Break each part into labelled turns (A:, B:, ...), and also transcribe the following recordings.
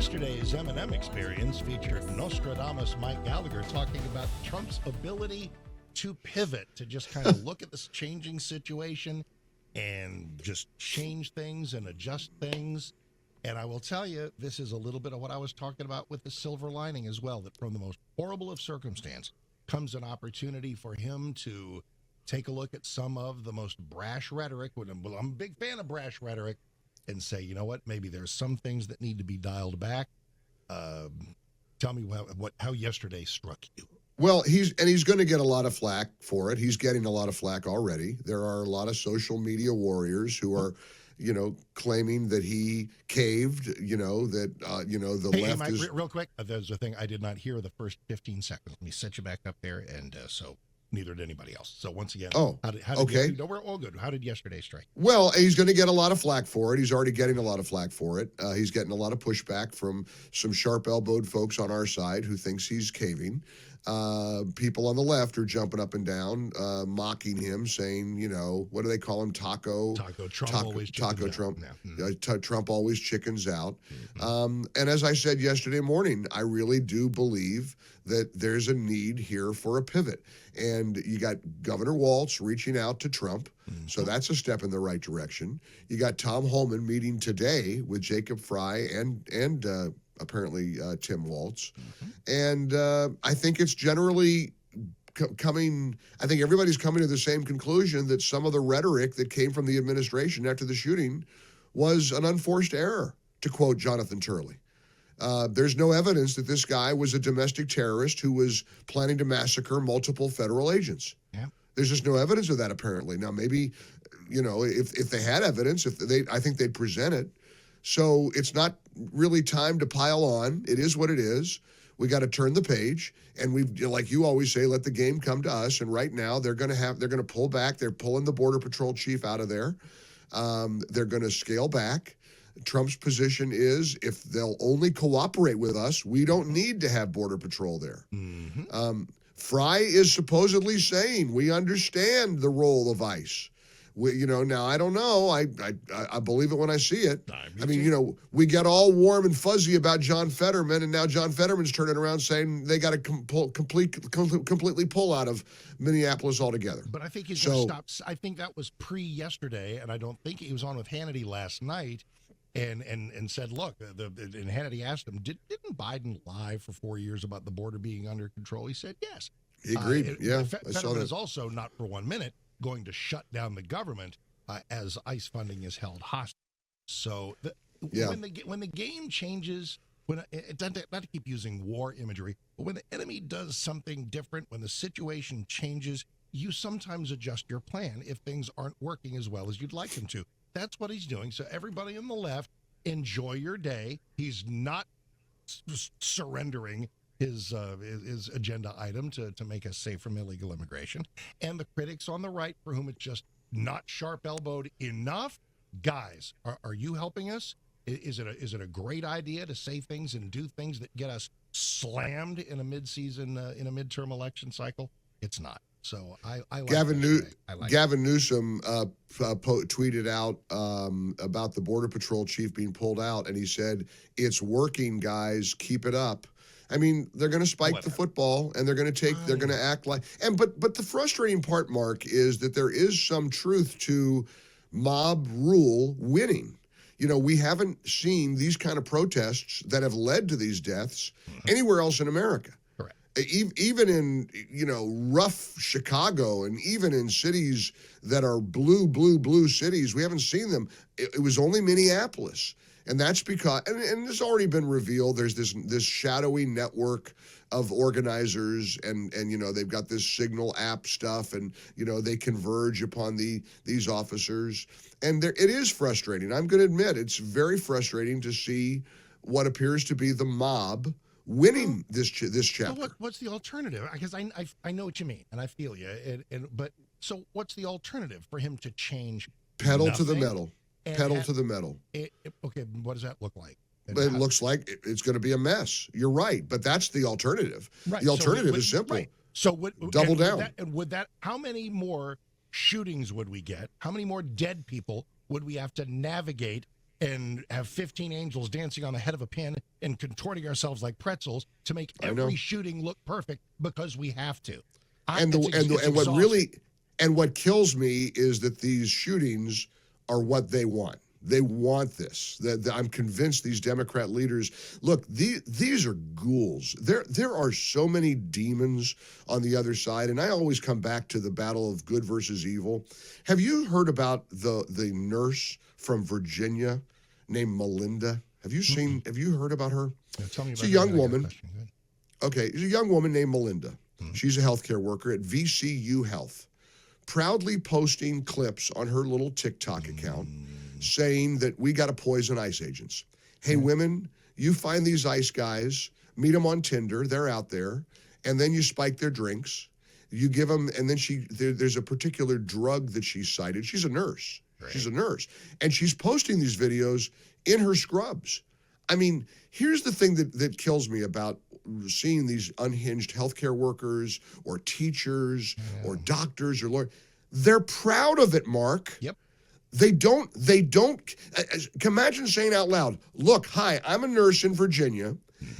A: Yesterday's M&M experience featured Nostradamus Mike Gallagher talking about Trump's ability to pivot, to just kind of look at this changing situation and just change things and adjust things. And I will tell you, this is a little bit of what I was talking about with the silver lining as well, that from the most horrible of circumstance comes an opportunity for him to take a look at some of the most brash rhetoric. I'm a big fan of brash rhetoric, and say, you know what, maybe there's some things that need to be dialed back. Tell me how yesterday struck you.
B: Well, he's going to get a lot of flack for it. He's getting a lot of flack already. There are a lot of social media warriors who are, claiming that he caved, the left
A: Mike,
B: is...
A: Real quick, there's a thing I did not hear the first 15 seconds. Let me set you back up there, and so neither did anybody else. So once again,
B: okay.
A: We're all good. How did yesterday strike?
B: Well, he's going to get a lot of flack for it. He's already getting a lot of flack for it. He's getting a lot of pushback from some sharp-elbowed folks on our side who thinks he's caving. People on the left are jumping up and down, mocking him, saying, what do they call him? Taco Trump. Yeah. Trump always chickens out. Mm-hmm. And as I said yesterday morning, I really do believe that there's a need here for a pivot. And you got Governor Walz reaching out to Trump. Mm-hmm. So that's a step in the right direction. You got Tom Homan meeting today with Jacob Fry and apparently Tim Walz. Mm-hmm. And I think it's generally I think everybody's coming to the same conclusion that some of the rhetoric that came from the administration after the shooting was an unforced error, to quote Jonathan Turley. There's no evidence that this guy was a domestic terrorist who was planning to massacre multiple federal agents. Yeah. There's just no evidence of that, apparently. Now, maybe, if they had evidence, I think they'd present it. So it's not really time to pile on. It is what it is. We got to turn the page, and like you always say, let the game come to us. And right now, they're going to pull back. They're pulling the Border Patrol chief out of there. They're going to scale back. Trump's position is, if they'll only cooperate with us, we don't need to have Border Patrol there. Mm-hmm. Fry is supposedly saying we understand the role of ICE. Now I don't know. I believe it when I see it. We get all warm and fuzzy about John Fetterman, and now John Fetterman's turning around saying they got to completely pull out of Minneapolis altogether.
A: But I think he's going to stop. I think that was pre-yesterday, and I don't think he was on with Hannity last night, and said, look, and Hannity asked him, didn't Biden lie for 4 years about the border being under control? He said yes.
B: He agreed. I saw that.
A: Is also not for 1 minute going to shut down the government as ICE funding is held hostage. So when the game changes, not to keep using war imagery, but when the enemy does something different, when the situation changes, you sometimes adjust your plan if things aren't working as well as you'd like them to. That's what he's doing. So everybody on the left, enjoy your day. He's not surrendering his agenda item to make us safe from illegal immigration. And the critics on the right, for whom it's just not sharp-elbowed enough, guys, are you helping us? Is it a great idea to say things and do things that get us slammed in a midterm election cycle? It's not. So I like
B: Gavin Newsom tweeted out about the Border Patrol chief being pulled out, and he said, "It's working, guys. Keep it up." I mean, they're going to spike the football, and they're going to act like, but the frustrating part, Mark, is that there is some truth to mob rule winning. We haven't seen these kind of protests that have led to these deaths anywhere else in America.
A: Correct.
B: Even in, rough Chicago, and even in cities that are blue cities, we haven't seen them. It was only Minneapolis. And that's because, and it's already been revealed, there's this shadowy network of organizers, and they've got this Signal app stuff, and they converge upon these officers, and it is frustrating. I'm going to admit it's very frustrating to see what appears to be the mob winning this chapter.
A: Well, what's the alternative? Because I know what you mean, and I feel you. But so what's the alternative for him to change?
B: Pedal to the metal. Pedal to the metal.
A: Okay, what does that look like?
B: It looks like it's going to be a mess. You're right, but that's the alternative. Right. The alternative is simple. Right.
A: So
B: double down.
A: How many more shootings would we get? How many more dead people would we have to navigate and have 15 angels dancing on the head of a pin and contorting ourselves like pretzels to make every shooting look perfect because we have to.
B: What kills me is that these shootings are what they want. They want this. I'm convinced these Democrat leaders, look, these are ghouls. There are so many demons on the other side, and I always come back to the battle of good versus evil. Have you heard about the nurse from Virginia named Melinda? Have you heard about her?
A: Yeah, tell me about
B: She's a young woman. Okay, she's a young woman named Melinda. Mm-hmm. She's a healthcare worker at VCU Health, proudly posting clips on her little TikTok account saying that we got to poison ICE agents. Hey, women, you find these ICE guys, meet them on Tinder, they're out there, and then you spike their drinks. You give them, and then there's a particular drug that she cited. She's a nurse. Right. She's a nurse. And she's posting these videos in her scrubs. I mean, here's the thing that kills me about seeing these unhinged healthcare workers or teachers or doctors or lawyers. They're proud of it, Mark.
A: Yep.
B: They don't, imagine saying out loud, look, hi, I'm a nurse in Virginia,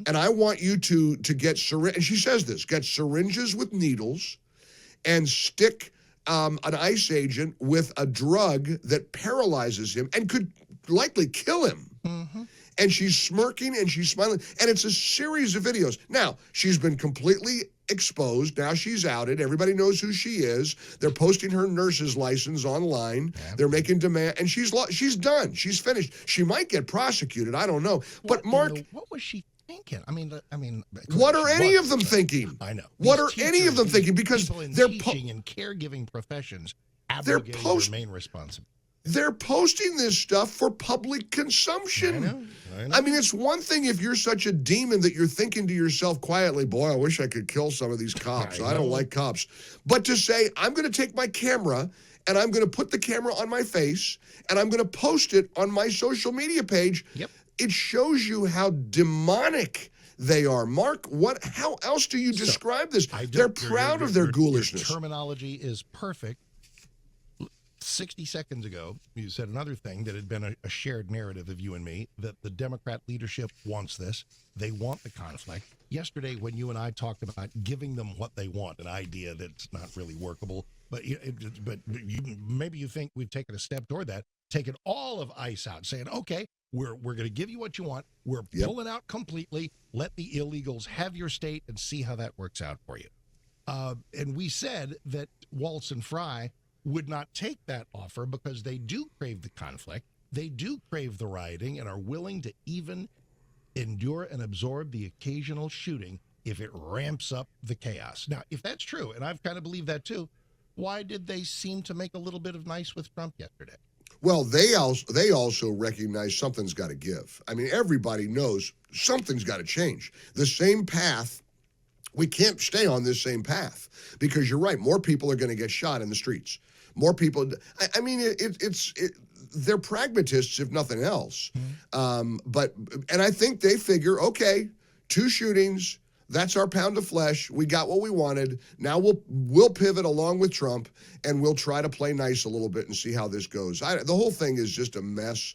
B: and I want you to get syringes, and she says this, get syringes with needles and stick an ICE agent with a drug that paralyzes him and could likely kill him. Mm-hmm. And she's smirking and she's smiling, and it's a series of videos. Now, she's been completely exposed. Now she's outed. Everybody knows who she is. They're posting her nurse's license online. Yeah. They're making demand, and she's done. She's finished. She might get prosecuted. I don't know. But Mark,
A: what was she thinking? I mean,
B: what are any of them thinking?
A: I know.
B: What are any of them thinking? Because
A: they're teaching and caregiving professions abrogating their main responsibility.
B: They're posting this stuff for public consumption. I know. I mean, it's one thing if you're such a demon that you're thinking to yourself quietly, boy, I wish I could kill some of these cops. I don't like cops. But to say, I'm going to take my camera and I'm going to put the camera on my face and I'm going to post it on my social media page.
A: Yep.
B: It shows you how demonic they are. Mark, how else do you describe this? They're proud of their ghoulishness.
A: Your terminology is perfect. 60 seconds ago, you said another thing that had been a shared narrative of you and me, that the Democrat leadership wants this. They want the conflict. Yesterday, when you and I talked about giving them what they want, an idea that's not really workable, but maybe you think we've taken a step toward that, taking all of ICE out, saying, okay, we're going to give you what you want. We're pulling out completely. Let the illegals have your state and see how that works out for you. And we said that Walz and Fry would not take that offer because they do crave the conflict, they do crave the rioting, and are willing to even endure and absorb the occasional shooting if it ramps up the chaos. Now, if that's true, and I've kind of believed that too, why did they seem to make a little bit of nice with Trump yesterday?
B: Well, they also recognize something's got to give. I mean, everybody knows something's got to change. The same path, we can't stay on this same path because you're right. More people are going to get shot in the streets. More people. I mean, they're pragmatists if nothing else. And I think they figure, okay, 2 shootings. That's our pound of flesh. We got what we wanted. Now we'll pivot along with Trump, and we'll try to play nice a little bit and see how this goes. The whole thing is just a mess.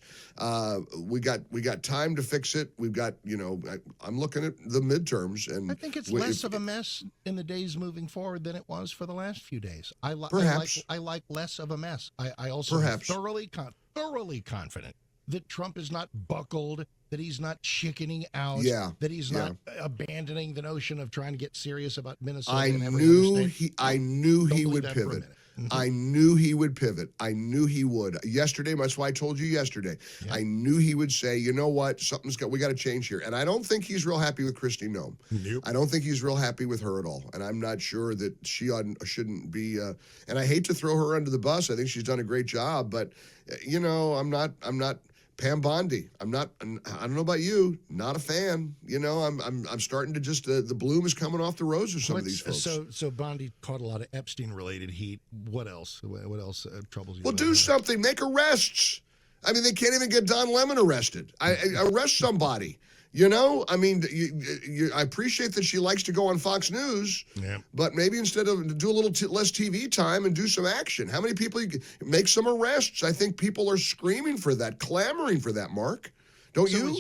B: We got time to fix it. We've got, I'm looking at the midterms, and
A: I think it's less of a mess in the days moving forward than it was for the last few days. I like less of a mess. I also am thoroughly confident that Trump is not buckled, that he's not chickening out, that he's not abandoning the notion of trying to get serious about Minnesota. I knew he would pivot.
B: I knew he would pivot. I knew he would. Yesterday, that's why I told you yesterday. Yeah. I knew he would say, you know what, we got to change here. And I don't think he's real happy with Kristi Noem. Nope. I don't think he's real happy with her at all. And I'm not sure that she shouldn't be. And I hate to throw her under the bus. I think she's done a great job. But, I'm not Pam Bondi. I don't know about you, not a fan. I'm starting to just, the bloom is coming off the rose of some of these folks.
A: So Bondi caught a lot of Epstein-related heat. What else? What else troubles you?
B: Well, do something. Make arrests. I mean, they can't even get Don Lemon arrested. Arrest somebody. You know, I mean, I appreciate that she likes to go on Fox News, but maybe instead of do a little less TV time and do some action. How many people make some arrests? I think people are screaming for that, clamoring for that, Mark. Don't you?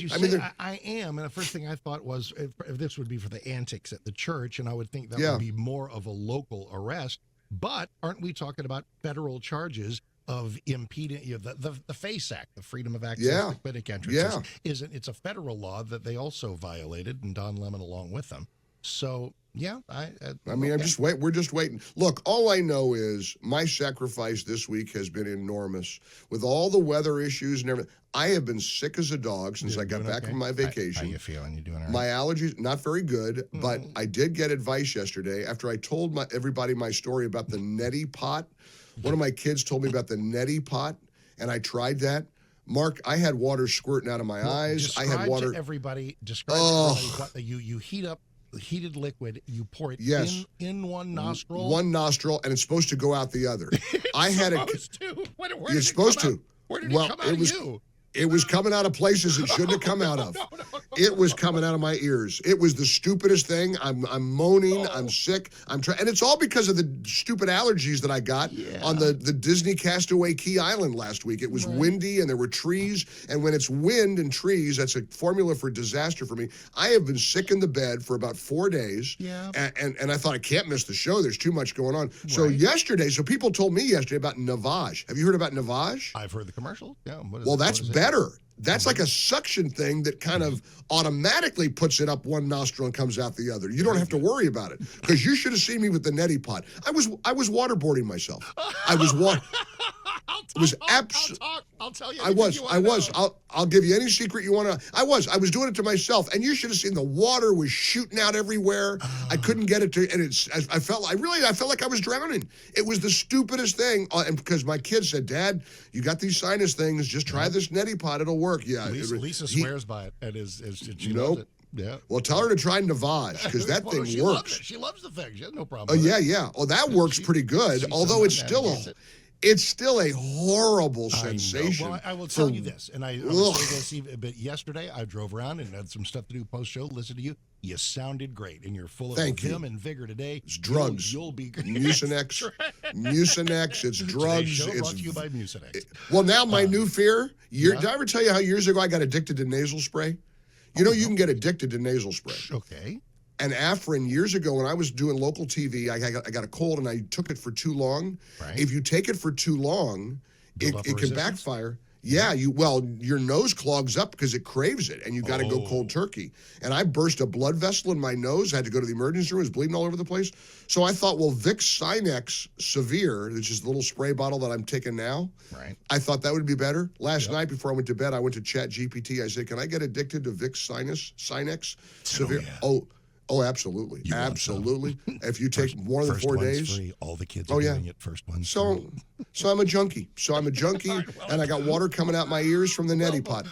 A: I am. And the first thing I thought was if this would be for the antics at the church, and I would think that would be more of a local arrest. But aren't we talking about federal charges of impeding the FACE Act, the Freedom of Access to Clinic Entrance? It's a federal law that they also violated, and Don Lemon along with them. So
B: I'm just wait. We're just waiting. Look, all I know is my sacrifice this week has been enormous with all the weather issues and everything. I have been sick as a dog since I got back from my vacation.
A: How you feeling? You doing all right?
B: My allergies, not very good, but I did get advice yesterday after I told everybody my story about the neti pot. One of my kids told me about the neti pot, and I tried that. Mark, I had water squirting out of my eyes. I had water.
A: Describe what you heat up heated liquid, you pour it in one nostril.
B: One nostril, and it's supposed to go out the other. I had it.
A: You're supposed to.
B: Where did it come out of you? It was coming out of places it shouldn't have come out of. It was coming out of my ears. It was the stupidest thing. I'm moaning. I'm sick. I'm trying, and it's all because of the stupid allergies that I got on the Disney Castaway Key Island last week. It was windy and there were trees, and when it's wind and trees, that's a formula for disaster for me. I have been sick in the bed for about 4 days, and I thought I can't miss the show. There's too much going on. So yesterday, people told me yesterday about Navage. Have you heard about Navage?
A: I've heard the commercial. Yeah.
B: Well, that's better. That's like a suction thing that kind of automatically puts it up one nostril and comes out the other. You don't have to worry about it, because you should have seen me with the neti pot. I was waterboarding myself. I was
A: I'll tell you.
B: I was. I'll give you any secret you want to. I was doing it to myself, and you should have seen the water was shooting out everywhere. I couldn't get it to, and I felt like I was drowning. It was the stupidest thing, and because my kids said, "Dad, you got these sinus things. Just try this neti pot. It'll work." Yeah.
A: Lisa swears by it, and she loves it. Yeah.
B: Well, tell her to try Navage, because that thing works.
A: She loves the thing. She has no problem.
B: Oh yeah. Well, that works pretty good. Although it's still a horrible sensation.
A: Well, I will tell you this, and I will say this, but yesterday I drove around and had some stuff to do post-show, listen to you. You sounded great, and you're full of vim and vigor today.
B: It's drugs.
A: You'll be great.
B: Mucinex. Mucinex. It's drugs.
A: Show brought to you by Mucinex.
B: Well, now my new fear. Did I ever tell you how years ago I got addicted to nasal spray? You know, you can get addicted to nasal spray.
A: Okay.
B: And Afrin, years ago, when I was doing local TV, I got a cold and I took it for too long. Right. If you take it for too long, it can backfire. Yeah, your nose clogs up because it craves it, and you got to go cold turkey. And I burst a blood vessel in my nose. I had to go to the emergency room. It was bleeding all over the place. So I thought, well, Vicks Sinex Severe, which is the little spray bottle that I'm taking now.
A: Right.
B: I thought that would be better. Last night before I went to bed, I went to ChatGPT. I said, can I get addicted to Vicks Sinex Severe? Oh, absolutely. Absolutely. If you take more than 4 days.
A: Free. All the kids are doing it. First one's
B: free. So I'm a junkie. And I got water coming out my ears from the neti pot.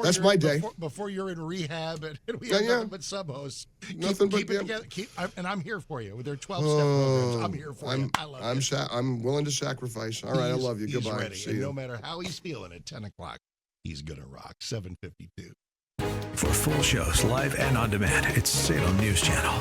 B: That's my day.
A: Before you're in rehab and we have nothing but sub-hosts. Keep it together. And I'm here for you. With their 12-step programs, I'm here for you. I love you.
B: I'm willing to sacrifice. All right, I love you. Goodbye.
A: Ready. See you. No matter how he's feeling at 10 o'clock, he's going to rock. 7:52.
C: For full shows, live and on demand, it's Salem News Channel.